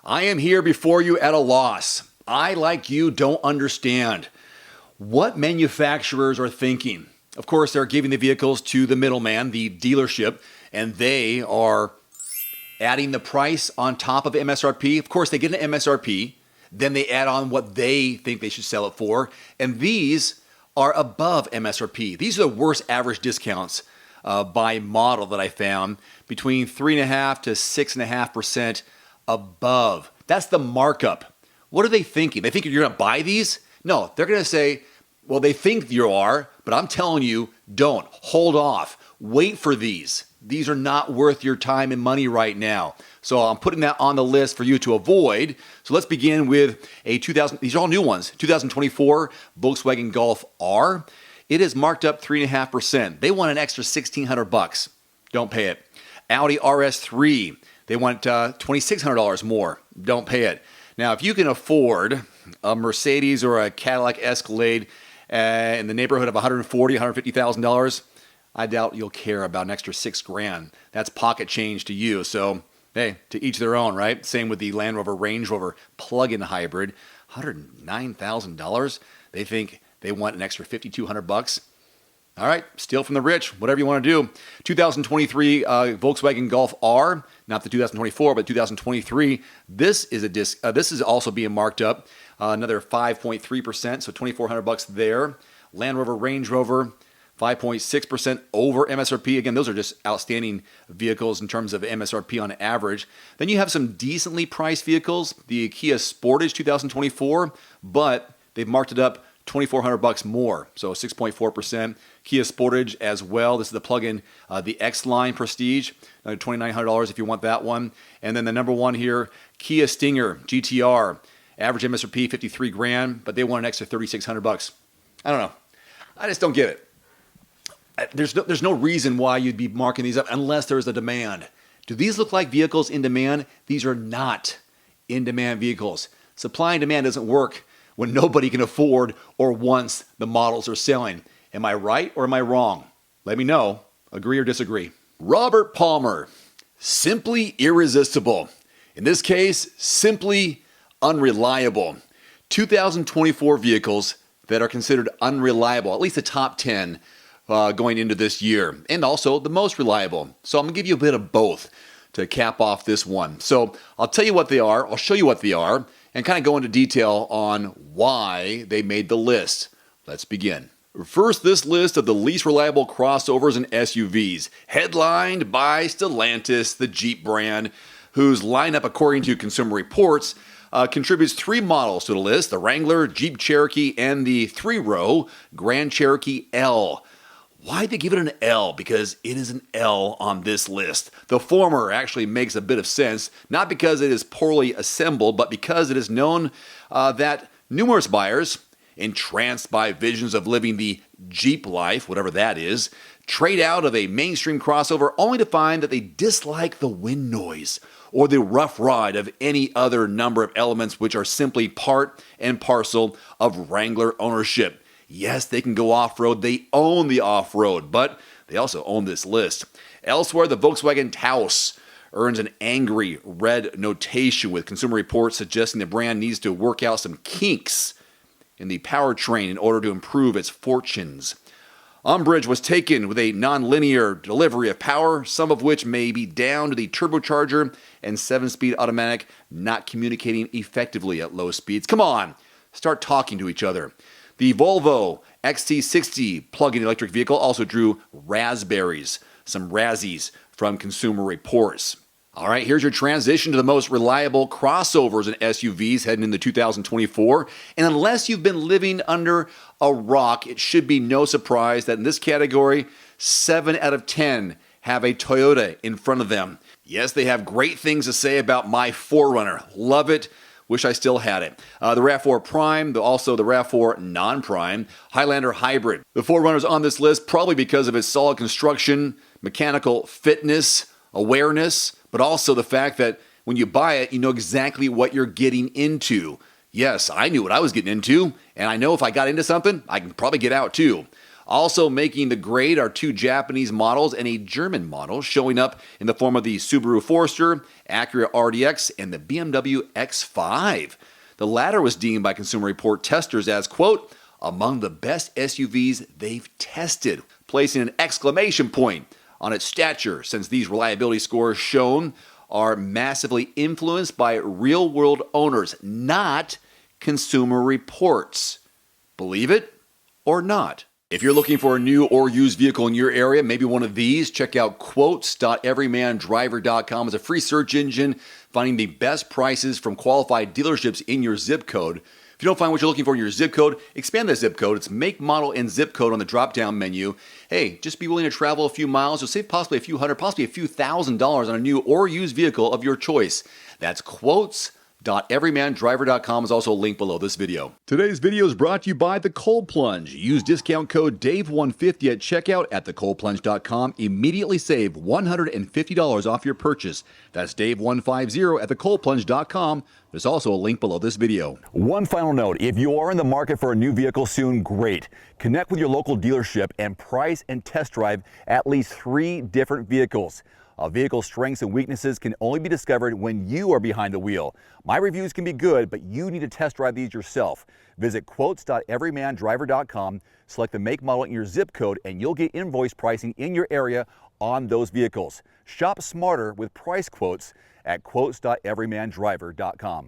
I am here before you at a loss. I, like you, don't understand what manufacturers are thinking. Of course, they're giving the vehicles to the middleman, the dealership, and they are adding the price on top of MSRP. Of course, they get an MSRP, then they add on what they think they should sell it for, and these are above MSRP. These are the worst average discounts by model that I found, between 3.5% to 6.5% above. That's the markup. What are they thinking? They think you're going to buy these? No, they're going to say, well, they think you are, but I'm telling you, don't. Hold off. Wait for these. These are not worth your time and money right now. So I'm putting that on the list for you to avoid. So let's begin with a these are all new ones, 2024 Volkswagen Golf R. It is marked up 3.5%. They want an extra $1,600. Don't pay it. Audi RS3, they want $2,600 more. Don't pay it. Now, if you can afford a Mercedes or a Cadillac Escalade in the neighborhood of $140,000, $150,000, I doubt you'll care about an extra $6,000. That's pocket change to you. So, hey, to each their own, right? Same with the Land Rover Range Rover plug-in hybrid, $109,000. They think they want an extra $5,200. All right, steal from the rich, whatever you want to do. 2023 Volkswagen Golf R, not the 2024, but 2023. This is this is also being marked up another 5.3%, so $2,400 there. Land Rover Range Rover, 5.6% over MSRP. Again, those are just outstanding vehicles in terms of MSRP on average. Then you have some decently priced vehicles, the Kia Sportage 2024, but they've marked it up $2,400 more, so 6.4%. Kia Sportage as well. This is the plug-in, the X-Line Prestige, another $2,900 if you want that one. And then the number one here, Kia Stinger GTR, average MSRP $53,000, but they want an extra $3,600. I don't know. I just don't get it. There's no reason why you'd be marking these up unless there's a demand. Do these look like vehicles in demand? These are not in-demand vehicles. Supply and demand doesn't work when nobody can afford or wants the models are selling. Am I right or am I wrong? Let me know. Agree or disagree. Robert Palmer, simply irresistible. In this case, simply unreliable. 2024 vehicles that are considered unreliable, at least the top 10 going into this year, and also the most reliable. So I'm going to give you a bit of both to cap off this one. So I'll tell you what they are, I'll show you what they are, and kind of go into detail on why they made the list. Let's begin. First, this list of the least reliable crossovers and SUVs, headlined by Stellantis, the Jeep brand, whose lineup, according to Consumer Reports, contributes 3 models to the list: the Wrangler, Jeep Cherokee, and the 3-row Grand Cherokee L. Why'd they give it an L? Because it is an L on this list. The former actually makes a bit of sense, not because it is poorly assembled, but because it is known that numerous buyers, entranced by visions of living the Jeep life, whatever that is, trade out of a mainstream crossover only to find that they dislike the wind noise or the rough ride of any other number of elements which are simply part and parcel of Wrangler ownership. Yes, they can go off-road. They own the off-road, but they also own this list. Elsewhere, the Volkswagen Taos earns an angry red notation, with Consumer Reports suggesting the brand needs to work out some kinks in the powertrain in order to improve its fortunes. Umbrage was taken with a non-linear delivery of power, some of which may be down to the turbocharger and 7-speed automatic not communicating effectively at low speeds. Come on, start talking to each other. The Volvo XC60 plug-in electric vehicle also drew raspberries, some razzies from Consumer Reports. All right, here's your transition to the most reliable crossovers and SUVs heading into 2024. And unless you've been living under a rock, it should be no surprise that in this category, 7 out of 10 have a Toyota in front of them. Yes, they have great things to say about my 4Runner. Love it. Wish I still had it. The RAV4 Prime, also the RAV4 Non-Prime, Highlander Hybrid. The 4Runner's on this list probably because of its solid construction, mechanical fitness, awareness, but also the fact that when you buy it, you know exactly what you're getting into. Yes, I knew what I was getting into, and I know if I got into something, I can probably get out too. Also making the grade are 2 Japanese models and a German model, showing up in the form of the Subaru Forester, Acura RDX, and the BMW X5. The latter was deemed by Consumer Report testers as, quote, among the best SUVs they've tested, placing an exclamation point on its stature, since these reliability scores shown are massively influenced by real-world owners, not Consumer Reports. Believe it or not. If you're looking for a new or used vehicle in your area, maybe one of these, check out quotes.everymandriver.com. It's a free search engine finding the best prices from qualified dealerships in your zip code. If you don't find what you're looking for in your zip code, expand the zip code. It's make, model, and zip code on the drop-down menu. Hey, just be willing to travel a few miles. You'll save possibly a few hundred, possibly a few $1,000s on a new or used vehicle of your choice. That's quotes.everymandriver.com is also a link below this video. Today's video is brought to you by The Cold Plunge. Use discount code DAVE150 at checkout at thecoldplunge.com. Immediately save $150 off your purchase. That's DAVE150 at thecoldplunge.com. There's also a link below this video. One final note, if you are in the market for a new vehicle soon, great. Connect with your local dealership and price and test drive at least 3 different vehicles. A vehicle's strengths and weaknesses can only be discovered when you are behind the wheel. My reviews can be good, but you need to test drive these yourself. Visit quotes.everymandriver.com, select the make, model, and your zip code, and you'll get invoice pricing in your area on those vehicles. Shop smarter with price quotes at quotes.everymandriver.com.